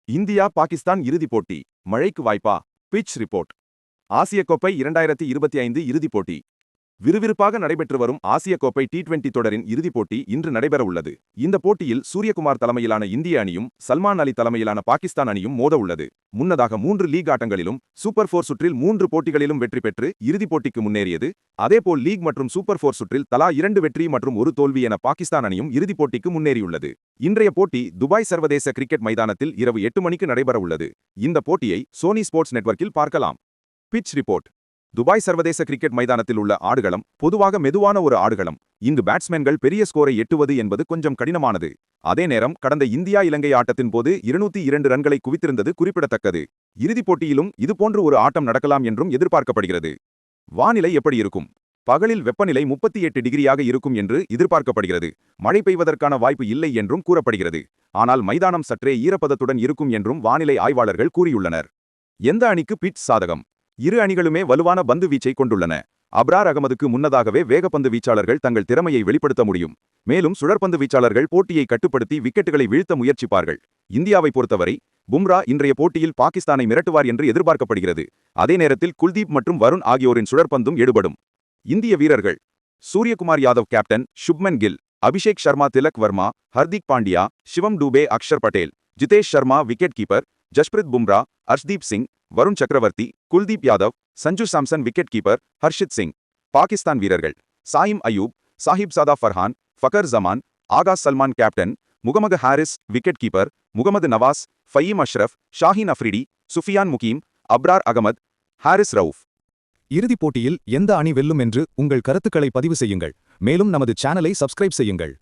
India Pakistan இறுதிப் போட்டி மழைக்கு வாய்ப்பா? Pitch report. ஆசிய கோப்பை 2025 இறுதிப் போட்டி. விறுவிறுப்பாக நடைபெற்று வரும் ஆசிய கோப்பை டி20 தொடரின் இறுதிப் போட்டி இன்று நடைபெற உள்ளது. இந்த போட்டியில் சூரியகுமார் தலைமையிலான இந்திய அணியும் சல்மான் அலி தலைமையிலான பாகிஸ்தான் அணியும் மோத உள்ளது. முன்னதாக 3 லீக் ஆட்டங்களிலும் சூப்பர் 4 சுற்றில் 3 போட்டிகளிலும் வெற்றி பெற்று இறுதிப் போட்டிக்கு முன்னேறியது. அதேபோல் லீக் மற்றும் சூப்பர் 4 சுற்றில் தலா 2 வெற்றி மற்றும் 1 தோல்வி என பாகிஸ்தான் அணியும் இறுதிப் போட்டிக்கு முன்னேறியுள்ளது. இன்றைய போட்டி துபாய் சர்வதேச கிரிக்கெட் மைதானத்தில் இரவு 8 மணிக்கு நடைபெற உள்ளது. இந்த போட்டியை சோனி ஸ்போர்ட்ஸ் நெட்வொர்க்கில் பார்க்கலாம். Pitch report. துபாய் சர்வதேச கிரிக்கெட் மைதானத்தில் உள்ள ஆடுகளம் பொதுவாக மெதுவான ஒரு ஆடுகளம். இங்கு பேட்ஸ்மேன்கள் பெரிய ஸ்கோரை எட்டுவது என்பது கொஞ்சம் கடினமானது. அதே நேரம் கடந்த இந்தியா இலங்கை ஆட்டத்தின் போது 202 ரன்களை குவித்திருந்தது குறிப்பிடத்தக்கது. இறுதிப் போட்டியிலும் இதுபோன்று ஒரு ஆட்டம் நடக்கலாம் என்றும் எதிர்பார்க்கப்படுகிறது. வானிலை எப்படி இருக்கும்? பகலில் வெப்பநிலை 38 டிகிரியாக இருக்கும் என்று எதிர்பார்க்கப்படுகிறது. மழை பெய்வதற்கான வாய்ப்பு இல்லை என்றும் கூறப்படுகிறது. ஆனால் மைதானம் சற்றே ஈரப்பதத்துடன் இருக்கும் என்றும் வானிலை ஆய்வாளர்கள் கூறியுள்ளனர். எந்த அணிக்கு பிட்ச் சாதகம்? இரு அணிகளுமே வலுவான பந்து வீச்சை கொண்டுள்ளன. அப்ரார் அகமதுக்கு முன்னதாகவே வேகப்பந்து வீச்சாளர்கள் தங்கள் திறமையை வெளிப்படுத்த முடியும். மேலும் சுழற்பந்து வீச்சாளர்கள் போட்டியை கட்டுப்படுத்தி விக்கெட்டுகளை வீழ்த்த முயற்சிப்பார்கள். இந்தியாவை பொறுத்தவரை பும்ரா இன்றைய போட்டியில் பாகிஸ்தானை மிரட்டுவார் என்று எதிர்பார்க்கப்படுகிறது. அதே நேரத்தில் குல்தீப் மற்றும் வருண் ஆகியோரின் சுழற்பந்தும் எடுபடும். இந்திய வீரர்கள்: Suryakumar Yadav captain, Shubman Gill, Abhishek Sharma, Tilak Varma, Hardik Pandya, Shivam Dube, Axar Patel, Jitesh Sharma wicket keeper, Jasprit Bumrah, Harshdeep Singh, Varun Chakravarthy, Kuldeep Yadav, Sanju Samson wicket keeper, Harshit Singh. Pakistan வீரர்கள்: சாயிம் அயூப், சாஹிப் சாதா ஃபர்ஹான், ஃபகர் ஜமான், ஆகாஷ் Salman captain, Mohammad Haris wicket keeper, Mohammad Nawaz, Faheem Ashraf, Shaheen Afridi, Sufiyan Muqeem, Abrar Ahmed, Haris Rauf. இறுதிப் போட்டியில் எந்த அணி வெல்லும் என்று உங்கள் கருத்துக்களை பதிவு செய்யுங்கள். மேலும் நமது சேனலை சப்ஸ்கிரைப் செய்யுங்கள்.